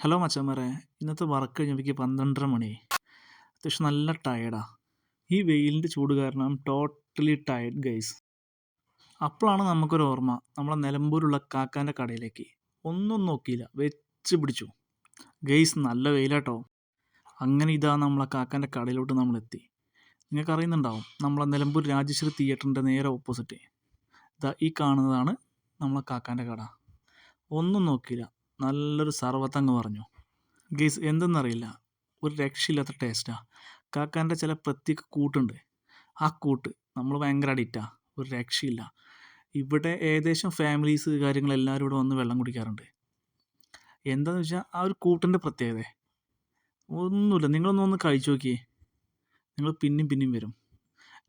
Hello മച്ചാന്മാരെ, ഇന്നത്തെ work കഴിഞ്ഞപ്പോഴേക്ക് 12:30 മണിയായി. അത്യാവശ്യം നല്ല ടയേർഡാ. ഈ വെയിലിൻ്റെ ചൂട് കാരണം ടോട്ടലി ടയേർഡ് ഗൈസ്. അപ്പോഴാണ് നമുക്കൊരു ഓർമ്മ, നമ്മളെ നിലമ്പൂരുള്ള കാക്കാൻ്റെ കടയിലേക്ക്. ഒന്നും നോക്കിയില്ല, വെച്ച് പിടിച്ചു. ഗൈസ് നല്ല വെയിലാട്ടോ. അങ്ങനെ ഇതാ നമ്മളെ കാക്കാൻ്റെ കടയിലോട്ട് നമ്മളെത്തി. നിങ്ങൾക്ക് അറിയുന്നുണ്ടാവും, നമ്മളെ നിലമ്പൂർ രാജശ്രീ തിയേറ്ററിൻ്റെ നേരെ ഓപ്പോസിറ്റ്. ഇതാ ഈ കാണുന്നതാണ് നമ്മളെ കാക്കാൻ്റെ കട. ഒന്നും നോക്കിയില്ല, നല്ലൊരു സർവത്തങ്ങ് പറഞ്ഞു. ഗൈസ് എന്തെന്നറിയില്ല, ഒരു രക്ഷയില്ലാത്ത ടേസ്റ്റാണ്. കാക്കാൻ്റെ ചില പ്രത്യേക കൂട്ടുണ്ട്. ആ കൂട്ട് നമ്മൾ ഭയങ്കര അഡിക്റ്റാണ്, ഒരു രക്ഷയില്ല. ഇവിടെ ഏകദേശം ഫാമിലീസ് കാര്യങ്ങളെല്ലാവരും ഇവിടെ വന്ന് വെള്ളം കുടിക്കാറുണ്ട്. എന്താണെന്ന് വെച്ചാൽ ആ ഒരു കൂട്ടിൻ്റെ പ്രത്യേകത ഒന്നുമില്ല. നിങ്ങളൊന്ന് കഴിച്ചു നോക്കിയേ, നിങ്ങൾ പിന്നെയും വരും.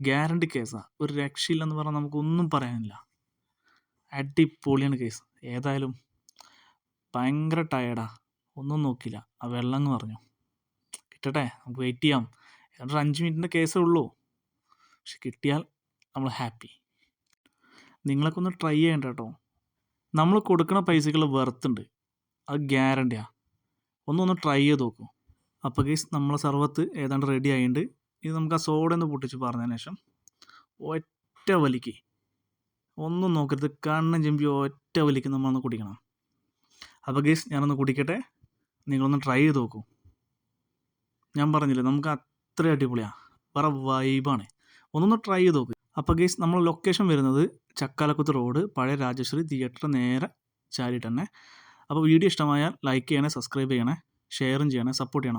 ഗ്യാരണ്ടി കേസാണ്, ഒരു രക്ഷയില്ലെന്ന് പറഞ്ഞാൽ നമുക്കൊന്നും പറയാനില്ല. അടിപൊളിയാണ് കേസ്. ഏതായാലും ഭയങ്കര ടയേർഡാ, ഒന്നും നോക്കില്ല, ആ വെള്ളം എന്ന് പറഞ്ഞു. കിട്ടട്ടെ, നമുക്ക് വെയിറ്റ് ചെയ്യാം. ഏതാണ്ട് 5 മിനിറ്റിൻ്റെ കേസേ ഉള്ളൂ, പക്ഷെ കിട്ടിയാൽ നമ്മൾ ഹാപ്പി. നിങ്ങളൊക്കെ ഒന്ന് ട്രൈ ചെയ്യണ്ട കേട്ടോ. നമ്മൾ കൊടുക്കുന്ന പൈസക്കുള്ള വെർത്തുണ്ട്, അത് ഗ്യാരണ്ടിയാണ്. ഒന്ന് ട്രൈ ചെയ്ത് നോക്കൂ. അപ്പോൾ ഗൈസ് നമ്മളെ സർവത്ത് ഏതാണ്ട് റെഡി ആയിട്ടുണ്ട്. ഇത് നമുക്ക് ആ സോഡ ഒന്ന് പൊട്ടിച്ച് പറഞ്ഞതിന് ശേഷം ഒറ്റ വലിക്ക്, ഒന്നും നോക്കരുത്, കണ്ണും ചെമ്പി ഒറ്റ വലിക്ക് നമ്മളൊന്ന് കുടിക്കണം. അപ്പോൾ ഗൈസ് ഞാനൊന്ന് കുടിക്കട്ടെ, നിങ്ങളൊന്ന് ട്രൈ ചെയ്ത് നോക്കൂ. ഞാൻ പറഞ്ഞില്ലേ, നമുക്ക് അത്ര അടിപൊളിയാണ്, വേറെ വൈബാണ്. ഒന്നൊന്ന് ട്രൈ ചെയ്ത് നോക്ക്. അപ്പോൾ ഗൈസ് നമ്മൾ ലൊക്കേഷൻ വരുന്നത് ചക്കാലക്കുത്ത് റോഡ്, പഴയ രാജശ്രീ തിയേറ്റർ നേരെ ചാരിയിട്ട് തന്നെ. അപ്പോൾ വീഡിയോ ഇഷ്ടമായാൽ ലൈക്ക് ചെയ്യണേ, സബ്സ്ക്രൈബ് ചെയ്യണേ, ഷെയറും ചെയ്യണേ, സപ്പോർട്ട് ചെയ്യണം.